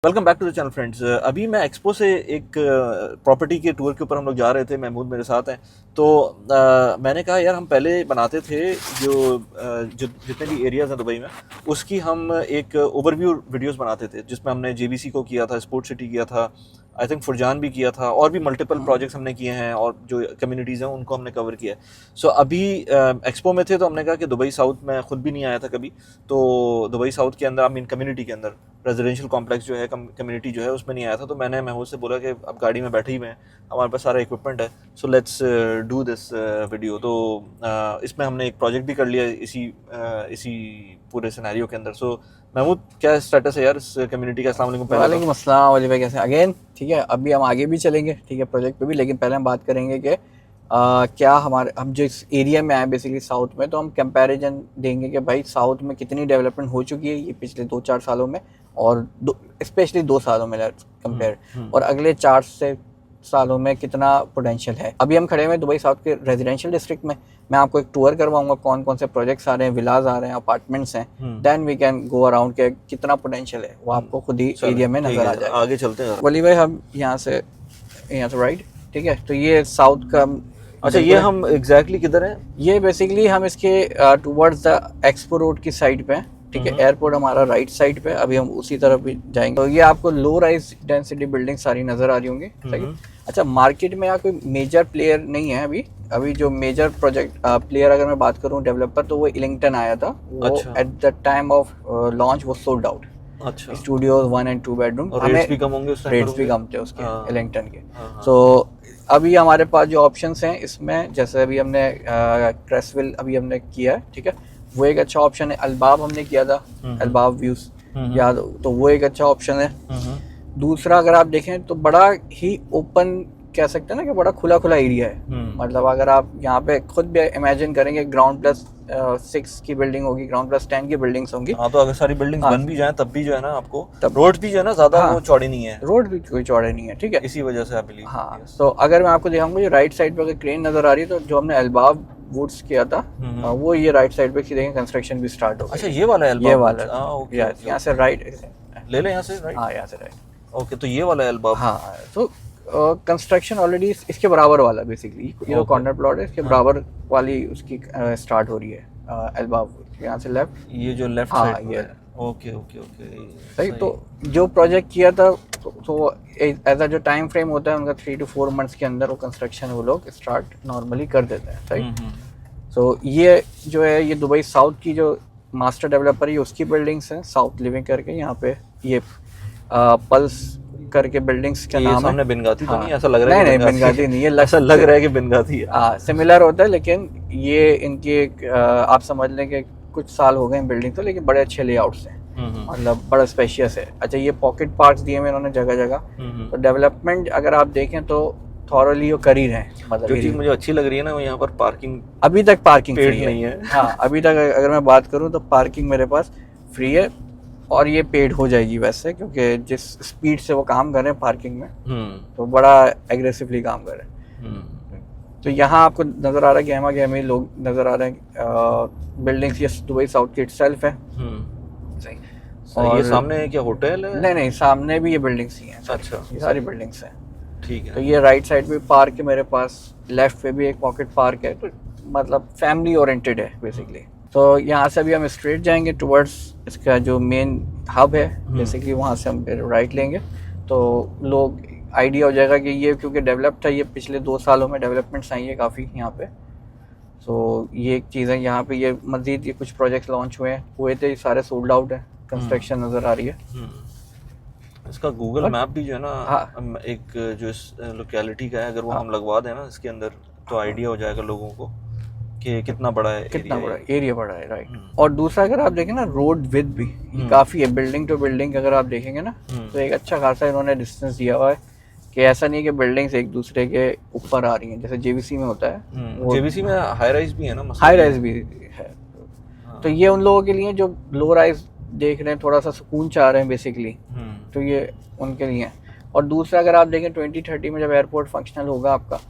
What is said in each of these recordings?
Welcome back to the channel friends. अभी मैं expo से एक प्रॉपर्टी के टूर के ऊपर हम लोग जा रहे थे। महमूद मेरे साथ हैं। तो मैंने कहा यार हम पहले बनाते थे जो जितने भी एरियाज़ हैं दुबई में, उसकी हम एक ओवरव्यू वीडियोस बनाते थे जिसमें हमने जेबीसी को किया था, स्पोर्ट सिटी किया था, आई थिंक फुरजान भी किया था, और भी मल्टीपल प्रोजेक्ट्स हमने किए हैं और जो कम्युनिटीज़ हैं उनको हमने कवर किया है। सो अभी एक्सपो में थे तो हमने कहा कि दुबई साउथ में ख़ुद भी नहीं आया था कभी, तो दुबई साउथ के अंदर, आई मीन कम्युनिटी के अंदर, रेजिडेंशियल कॉम्प्लेक्स जो है, कम्युनिटी जो है, उसमें नहीं आया था। तो मैंने महमूद से बोला कि अब गाड़ी में बैठे ही हैं, हमारे पास सारा इक्विपमेंट है, so let's do this video. तो इसमें हमने एक प्रोजेक्ट भी कर लिया इसी पूरे सिनेरियो के अंदर। सो महमूद, क्या स्टेटस है यार इस कम्युनिटी का? अस्सलाम वालेकुम। वालेकुम अस्सलाम वली भाई, कैसे अगेन? ठीक है, अभी हम आगे भी चलेंगे, ठीक है, प्रोजेक्ट पे भी, लेकिन पहले हम बात करेंगे कि क्या हम जो इस एरिया में आए बेसिकली साउथ में, तो हम कंपैरिजन देंगे कि भाई साउथ में कितनी डेवलपमेंट हो चुकी है ये पिछले 2-4 सालों में, और स्पेशली 2 सालों में कंपेयर, और अगले 4 से सालों में कितना पोटेंशियल है। अभी हम खड़े हुए दुबई साउथ के रेजिडेंशियल डिस्ट्रिक्ट में। मैं आपको एक टूर करवाऊंगा, कौन कौन से प्रोजेक्ट्स आ रहे हैं, विलाज आ रहे हैं, अपार्टमेंट्स हैं, then we can go around के कितना पोटेंशियल है वो आपको खुद ही एरिया में नजर आ जाएगा। आगे चलते हैं वली भाई, हम यहाँ से राइट, ठीक है, तो ये साउथ का। अच्छा, ये हम एग्जैक्टली किधर हैं? ये बेसिकली हम इसके टुवर्ड्स द एक्सपो रोड की साइड पे हैं, ठीक है। एयरपोर्ट हमारा राइट साइड पे, अभी हम उसी तरफ भी जाएंगे। तो ये आपको लो राइज डेंसिटी बिल्डिंग सारी नजर आ रही होंगी, सही। अच्छा, मार्केट में यहाँ कोई मेजर प्लेयर नहीं है अभी जो मेजर प्रोजेक्ट प्लेयर अगर मैं बात करूँ डेवलपर, तो वो इलिंगटन आया था। वो at the time of launch वो सोल्ड आउट। अच्छा, स्टूडियोज 1 and 2 बेडरूम, रेट्स भी कम होंगे, रेट्स भी कम थे उसके इलिंगटन के। सो अभी हमारे पास जो ऑप्शंस हैं इसमें, जैसे अभी हमने क्रेसविल अभी हमने किया है, ठीक है, वो एक अच्छा ऑप्शन है। अलबाब हमने किया था, अलबाब व्यूज याद, तो वो एक अच्छा ऑप्शन है। दूसरा अगर आप देखें तो बड़ा ही ओपन कह सकते हैं ना, कि बड़ा खुला खुला एरिया है। मतलब अगर आप यहाँ पे खुद भी इमेजिन करेंगे, ग्राउंड प्लस 6 की बिल्डिंग होगी, ग्राउंड प्लस 10 की बिल्डिंग्स होंगी। हाँ, तो अगर सारी बिल्डिंग्स बन भी जाएं तब भी जो है ना, आपको रोड भी जो है ना ज्यादा वो चौड़ी नहीं है, रोड भी कोई चौड़े नहीं है, ठीक है, इसी वजह से आई बिलीव। हाँ, तो अगर मैं आपको दिखाऊंगा, जो राइट साइड पे अगर क्रेन नजर आ रही है, तो जो हमने अलबाब वुड्स किया था, वो ये राइट साइड पे देखेंगे कंस्ट्रक्शन भी स्टार्ट हो गया। अच्छा, ये वाला है ये वाला, यहाँ से राइट ले लें, यहाँ से राइट, हाँ यहाँ से राइट। ओके, तो ये वाला है अलबाब। हाँ, तो कंस्ट्रक्शन ऑलरेडी इसके बराबर वाला बेसिकली, ये जो कॉर्नर प्लॉट है इसके बराबर वाली उसकी स्टार्ट हो रही है अलबाब, यहाँ से लेफ्ट, ये जो लेफ्ट साइड है। ओके ओके ओके, सही। तो जो प्रोजेक्ट किया था, तो एज जो टाइम फ्रेम होता है उनका 3 to 4 months के अंदर वो कंस्ट्रक्शन वो लोग स्टार्ट नॉर्मली कर देते हैं, सही। सो ये जो है, ये दुबई साउथ की जो मास्टर डेवलपर है, उसकी बिल्डिंग्स हैं, साउथ लिविंग करके। यहाँ पे ये पल्स करके बिल्डिंग्स के नाम है। सामने बिनगाती तो नहीं, ऐसा लग रहा है? नहीं बिनगाती नहीं है, ऐसा लग रहा है कि बिनगाती है। हाँ, सिमिलर होता है, लेकिन ये इनकी एक आप समझ लें कि कुछ साल हो गए बिल्डिंग तो, लेकिन बड़े अच्छे लेआउट्स हैं, मतलब बड़ा स्पेशियस है। अच्छा, ये पॉकेट पार्क्स दिए हुए इन्होंने जगह जगह। तो डेवलपमेंट अगर आप देखें तो थॉरली वो कर ही रहे हैं। मतलब जो चीज़ मुझे अच्छी लग रही है ना, वो यहाँ पर पार्किंग, अभी तक पार्किंग फ्री नहीं है। हाँ, अभी तक अगर मैं बात करूँ तो पार्किंग मेरे पास फ्री है, और ये पेड हो जाएगी वैसे, क्योंकि जिस स्पीड से वो काम कर रहे हैं पार्किंग में, तो बड़ा एग्रेसिवली काम कर रहे हैं। तो यहाँ आपको नज़र आ रहा है कि गहमा गहमी लोग नज़र आ रहे हैं। बिल्डिंग्स ये दुबई साउथ की इटसेल्फ है, सही। और ये सामने क्या होटल है? नहीं, सामने भी ये बिल्डिंग्स ही हैं। अच्छा, ये सारी बिल्डिंग्स हैं, ठीक है। तो ये राइट साइड पे पार्क है मेरे पास, लेफ्ट पे भी एक पॉकेट पार्क है, तो मतलब फैमिली ओरिएंटेड है बेसिकली। तो यहाँ से अभी हम स्ट्रेट जाएंगे टुवर्ड्स इसका जो मेन हब है बेसिकली, वहाँ से हम राइट लेंगे, तो लोग आइडिया हो जाएगा कि ये क्योंकि डेवलप्ड है, ये पिछले 2 सालों में डेवलपमेंट्स आई है काफ़ी यहाँ पे। सो ये एक चीज़ है। यहाँ पे ये मज़ीद ये कुछ प्रोजेक्ट्स लॉन्च हुए थे, सारे सोल्ड आउट है, कंस्ट्रक्शन नज़र आ रही है। इसका गूगल मैप भी जो है ना, हाँ, एक जो इस लोकेलिटी का है, अगर वो हम लगवा दें ना इसके अंदर, तो आइडिया हो जाएगा लोगों को कि कितना बड़ा है, कितना बड़ा एरिया बड़ा है, राइट। और दूसरा अगर आप देखें ना, रोड विड्थ भी काफ़ी है, बिल्डिंग टू बिल्डिंग अगर आप देखेंगे ना, तो एक अच्छा खासा इन्होंने डिस्टेंस दिया हुआ है, कि ऐसा नहीं कि बिल्डिंग्स एक दूसरे के ऊपर आ रही हैं जैसे जेबीसी में होता है। जेबीसी में हाई राइज भी है ना, हाई राइज भी है। तो ये उन लोगों के लिए जो लो राइज देख रहे हैं, थोड़ा सा सुकून चाह रहे हैं बेसिकली, तो ये उनके लिए है। और दूसरा अगर आप देखें 2030 में जब एयरपोर्ट फंक्शनल होगा आपका,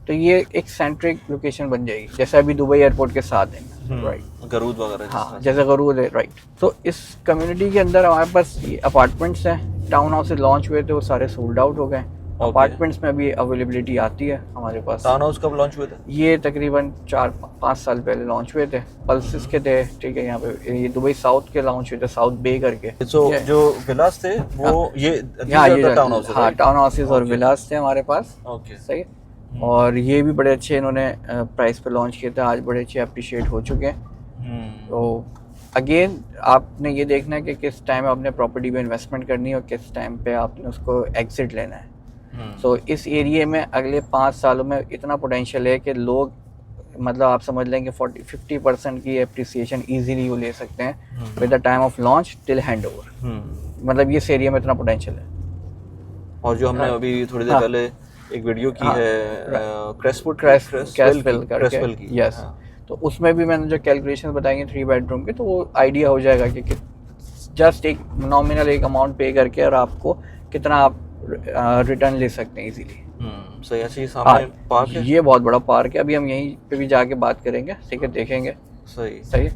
तो ये एक सेंट्रिक लोकेशन बन जाएगी, जैसे अभी दुबई एयरपोर्ट के साथ है, राइट, गरूद वगैरह, हाँ, जैसे गरूद है, राइट। तो इस कम्युनिटी के अंदर हमारे पास अपार्टमेंट्स हैं, टाउन हाउसेज लॉन्च हुए थे वो सारे सोल्ड आउट हो गए। अपार्टमेंट्स में अभी अवेलेबिलिटी आती है हमारे पास। टाउन हाउस कब लॉन्च हुए थे? ये तकरीबन 4-5 साल पहले लॉन्च हुए थे, पल्सिस के थे, ठीक है। यहाँ पे ये दुबई साउथ के लॉन्च हुए थे, साउथ बे करके। तो जो विलास थे वो ये टाउन हाउस, हाँ टाउन हाउसेज और विलास थे हमारे पास। ओके, सही है। और ये भी बड़े अच्छे इन्होंने प्राइस पे लॉन्च किए थे, आज बड़े अच्छे अप्रिशिएट हो चुके हैं। तो अगेन आपने ये देखना है कि किस टाइम आपने प्रॉपर्टी में इन्वेस्टमेंट करनी है और किस टाइम पे आपने उसको एग्जिट लेना है। तो इस एरिया में अगले 5 सालों में इतना पोटेंशियल है कि लोग मतलब आप समझ लेंगे 40-50% की अप्रिसिएशन ईजीली वो ले सकते हैं with the time of launch till hand over. मतलब इस एरिया में इतना पोटेंशियल है। और जो हमने अभी थोड़ी देर पहले एक वीडियो की है क्रेसफिल की, यस, तो उसमें भी मैंने जो कैलकुलेशंस बताई हैं 3 बेडरूम के, तो वो आइडिया हो जाएगा कि जस्ट एक नॉमिनल एक अमाउंट पे करके और आपको कितना आप रिटर्न ले सकते हैं इजीली। सही। अच्छा, ये सामने पार्क है, ये बहुत बड़ा पार्क है, अभी हम यहीं पे भी जाके बात करेंगे, ठीक है, देखेंगे। सही।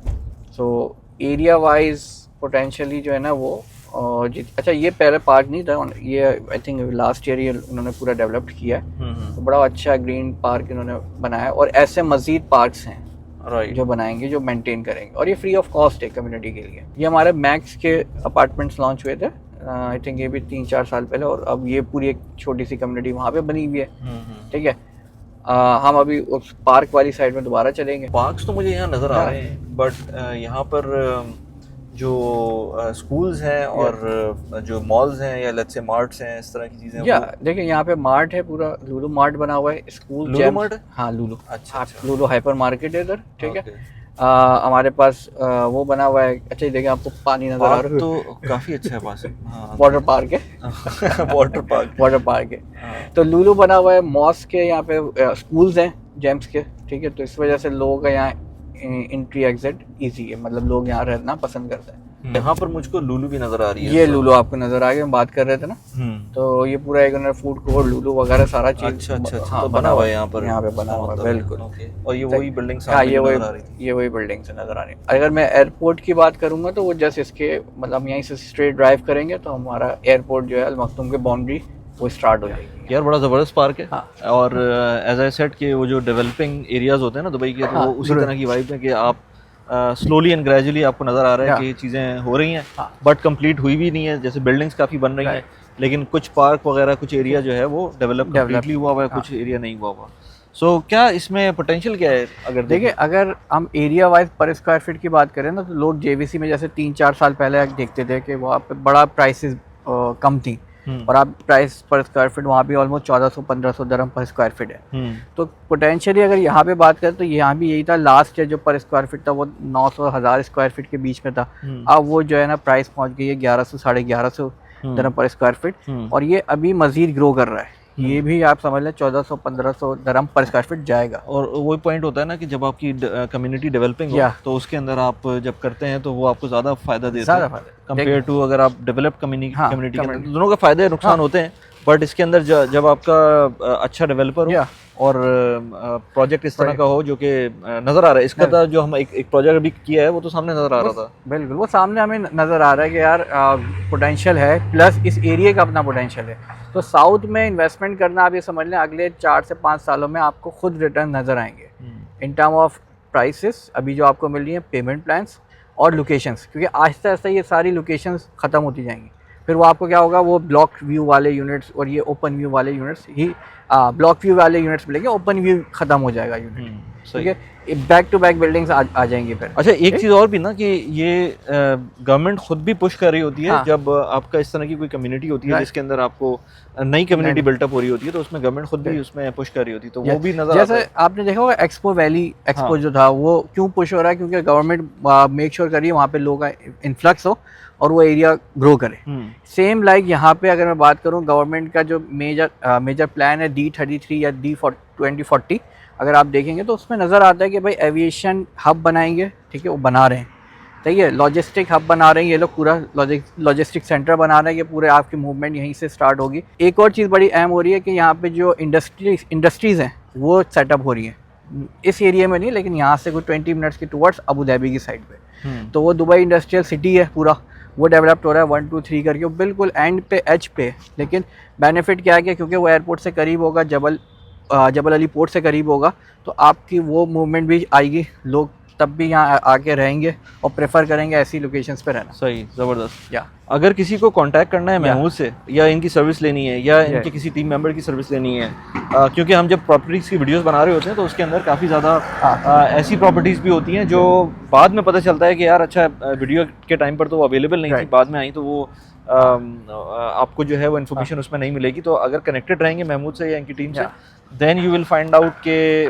सो एरिया वाइज पोटेंशियली जो है ना वो अच्छा ये पहले पार्क नहीं था, ये आई थिंक लास्ट ईयर ये उन्होंने पूरा डेवलप्ड किया है। तो बड़ा अच्छा ग्रीन पार्क इन्होंने बनाया और ऐसे मजीद पार्क्स हैं जो बनाएंगे, जो मेंटेन करेंगे, और ये फ्री ऑफ कॉस्ट है कम्युनिटी के लिए। ये हमारे मैक्स के अपार्टमेंट्स लॉन्च हुए थे आई थिंक ये भी 3-4 साल पहले, और अब ये पूरी एक छोटी सी कम्युनिटी वहाँ पे बनी हुई है, ठीक है। हम अभी उस पार्क वाली साइड में दोबारा चलेंगे। पार्क्स तो मुझे यहाँ नज़र आ रहे हैं, बट यहाँ पर जो स्कूल्स हैं और जो मॉल्स हैं या लेट्स से मार्ट्स हैं, इस तरह की चीज़ें। या देखिए यहाँ पे मार्ट है, पूरा लूलू मार्ट बना हुआ है, स्कूल लूलू मार्ट। हाँ लूलू, अच्छा, लूलू हाइपर मार्केट है इधर, ठीक है। हमारे पास वो बना हुआ है। अच्छा ये देखिए आपको पानी नजर आ रहा है, तो काफी अच्छा है पास। वाटर पार्क है वाटर पार्क है। तो लूलू बना हुआ है, मॉस्क है, यहाँ पे स्कूल्स हैं जेम्स के, ठीक है। तो इस वजह से लोगों का यहाँ एंट्री एग्जिट इजी है, मतलब लोग यहाँ रहना पसंद करते हैं। यहाँ पर मुझको लूलू भी नजर आ रही है। ये लूलू आपको नजर आ गया, हम बात कर रहे थे ना। तो ये पूरा एक फूड कोर्ट लूलू वगैरह सारा चीज अच्छा, तो बना हुआ है यहाँ पे बना हुआ है, बिल्कुल। और ये वही बिल्डिंग, हाँ ये वही बिल्डिंग से नजर आ रही है। अगर मैं एयरपोर्ट की बात करूंगा तो वो जस्ट इसके मतलब यहीं से स्ट्रेट ड्राइव करेंगे तो हमारा एयरपोर्ट जो है अल मखदूम के बाउंड्री वो स्टार्ट हो जाएगी। यार बड़ा ज़बरदस्त पार्क है। और एज आई सेड कि वो जो डेवलपिंग एरियाज होते हैं ना दुबई के, तो वो उसी तरह की वाइब है कि आप स्लोली एंड ग्रेजुअली आपको नज़र आ रहा है कि चीज़ें हो रही हैं, बट कंप्लीट हुई भी नहीं है। जैसे बिल्डिंग्स काफ़ी बन रही हैं, लेकिन कुछ पार्क वगैरह कुछ एरिया जो है वो डेवलप कंप्लीटली हुआ हुआ है, कुछ एरिया नहीं हुआ हुआ। सो क्या इसमें पोटेंशियल क्या है? अगर देखिए अगर हम एरिया वाइज पर स्क्वायर फीट की बात करें ना, तो लोग जेवीसी में जैसे 3-4 साल पहले देखते थे कि वहाँ पे बड़ा प्राइसेस कम थी, और आप प्राइस पर स्क्वायर फीट वहाँ भी ऑलमोस्ट 1400-1500 दिरहम पर स्क्वायर फीट है। तो पोटेंशियली अगर यहाँ पे बात करें तो यहाँ भी यही था, लास्ट ईयर जो पर स्क्वायर फीट था वो 900-1000 स्क्वायर फीट के बीच में था। अब वो जो है ना प्राइस पहुँच गई है 1100-1150 दिरहम पर स्क्वायर फीट, और ये अभी मजीद ग्रो कर रहा है। ये भी आप समझ लें 1400-1500 दिरहम पर स्क्वायर फीट जाएगा। और वही पॉइंट होता है ना कि जब आपकी कम्युनिटी डेवलपिंग हो तो उसके अंदर आप जब करते हैं तो वो आपको ज़्यादा फायदा देता है कंपेयर टू अगर आप डेवलप कम्युनिटी के अंदर। दोनों का फायदे नुकसान होते हैं, बट इसके अंदर जब आपका अच्छा डेवलपर हो और प्रोजेक्ट इस तरह का हो जो कि नज़र आ रहा है, इसका था जो हम एक प्रोजेक्ट अभी किया है वो तो सामने नज़र आ रहा था। बिल्कुल वो सामने हमें नज़र आ रहा है कि यार पोटेंशियल है, प्लस इस एरिया का अपना पोटेंशियल है। तो साउथ में इन्वेस्टमेंट करना आप ये समझ लें अगले 4 से 5 सालों में आपको खुद रिटर्न नज़र आएंगे इन टर्म ऑफ प्राइसेस अभी जो आपको मिल रही हैं, पेमेंट प्लान्स और लोकेशंस, क्योंकि आहिस्ता आहिस्ता ये सारी लोकेशंस ख़त्म होती जाएंगी। फिर वो आपको क्या होगा, वो ब्लॉक व्यू वाले यूनिट्स और ये ओपन व्यू वाले यूनिट्स ही ब्लॉक व्यू वाले यूनिट्स मिलेंगे, ओपन व्यू ख़त्म हो जाएगा यूनिट, ठीक है। बैक टू बैक बिल्डिंग्स आ जाएंगी फिर। अच्छा एक चीज़ और भी ना कि ये गवर्नमेंट खुद भी पुश कर रही होती है जब आपका इस तरह की कोई कम्युनिटी होती है जिसके अंदर आपको नई कम्युनिटी बिल्टअप हो रही होती है, तो उसमें गवर्नमेंट खुद भी उसमें पुश कर रही होती है, तो वो भी नजर आता है। जैसे आपने देखा होगा एक्सपो वैली एक्सपो जो था वो क्यों पुश हो रहा है, क्योंकि गवर्नमेंट मेक श्योर कर रही है वहाँ पे लोगों का इन्फ्लक्स हो और वो एरिया ग्रो करे। सेम लाइक यहाँ पे अगर मैं बात करूँ, गवर्नमेंट का जो मेजर प्लान है D33 या D2040 अगर आप देखेंगे तो उसमें नज़र आता है कि भाई एविएशन हब बनाएंगे, ठीक है, वो बना रहे हैं, ठीक है, लॉजिस्टिक हब बना रहे हैं ये लोग, पूरा लॉजिस्टिक सेंटर बना रहे हैं कि पूरे आपकी मूवमेंट यहीं से स्टार्ट होगी। एक और चीज़ बड़ी अहम हो रही है कि यहाँ पे जो इंडस्ट्रीज़ हैं वो सेटअप हो रही हैं इस एरिया में नहीं, लेकिन यहाँ से कोई 20 मिनट्स की टुवर्ड्स अबू धाबी की साइड पे। तो वो दुबई इंडस्ट्रियल सिटी है पूरा, वो डेवलप्ड हो रहा है 1 2 3 करके, वो बिल्कुल एंड पे एज पे। लेकिन बेनिफिट क्या है कि क्योंकि वो एयरपोर्ट से करीब होगा, जबल अली पोर्ट से करीब होगा, तो आपकी वो मूवमेंट भी आएगी, लोग तब भी यहाँ आके रहेंगे और प्रेफर करेंगे ऐसी लोकेशंस पे रहना। सही, ज़बरदस्त। या अगर किसी को कांटेक्ट करना है महमूद से, या इनकी सर्विस लेनी है, या इनके Yes. किसी टीम मेंबर की सर्विस लेनी है, क्योंकि हम जब प्रॉपर्टीज़ की वीडियोस बना रहे होते हैं तो उसके अंदर काफ़ी ज़्यादा ऐसी प्रॉपर्टीज़ भी होती हैं जो बाद में पता चलता है कि यार अच्छा वीडियो के टाइम पर तो वो अवेलेबल नहीं थी, Right. बाद में आई तो वो आपको जो है वो इन्फॉर्मेशन उसमें नहीं मिलेगी। तो अगर कनेक्टेड रहेंगे महमूद से या इनकी टीम से, then you will find out के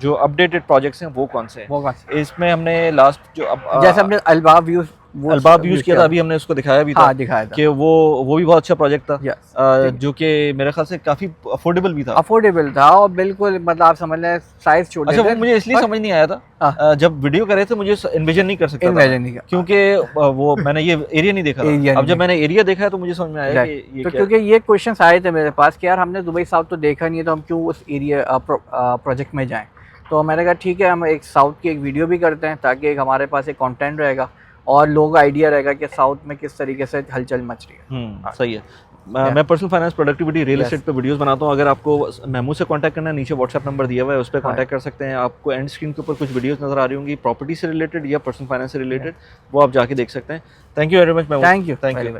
जो अपडेटेड प्रोजेक्ट्स हैं वो कौन से हैं। वो कौन से? इसमें हमने लास्ट जो जैसे हमने अलबाब यूज अलबाब यूज़ किया था, अभी हमने उसको दिखाया भी था। हाँ, दिखाया था कि वो भी बहुत अच्छा प्रोजेक्ट था। Yes. जो कि मेरे ख्याल से काफ़ी अफोर्डेबल भी था। अफोर्डेबल था और बिल्कुल मतलब आप समझ लें साइज छोटे अच्छा, थे। वो मुझे इसलिए समझ नहीं आया था, हाँ। जब वीडियो कर रहे थे मुझे इन्विजन नहीं कर सकता था Envision नहीं किया। क्योंकि वो मैंने ये एरिया नहीं देखा Area था। अब नहीं जब मैंने एरिया देखा है तो मुझे समझ में आया कि Right. ये तो क्या क्योंकि ये क्वेश्चंस आए थे मेरे पास कि यार हमने दुबई साउथ तो देखा नहीं है, तो हम क्यों उस एरिया प्रोजेक्ट में जाएं। तो मैंने कहा ठीक है, हम एक साउथ की एक वीडियो भी करते हैं ताकि एक हमारे पास एक कंटेंट रहेगा और लोगों को आइडिया रहेगा कि साउथ में किस तरीके से हलचल मच रही है। सही है। मैं personal finance, productivity, real estate पे वीडियोस बनाता हूँ। अगर आपको महमूद से कांटेक्ट करना है, नीचे व्हाट्सएप नंबर दिया हुआ है, उस पर कांटेक्ट कर सकते हैं। आपको एंड स्क्रीन के ऊपर कुछ वीडियोस नजर आ रही होंगी प्रॉपर्टी से रिलेटेड या पर्सनल फाइनेंस से रिलेटेड, वो आप जाके देख सकते हैं। Thank you very much Mahmood. Thank you. Thank you.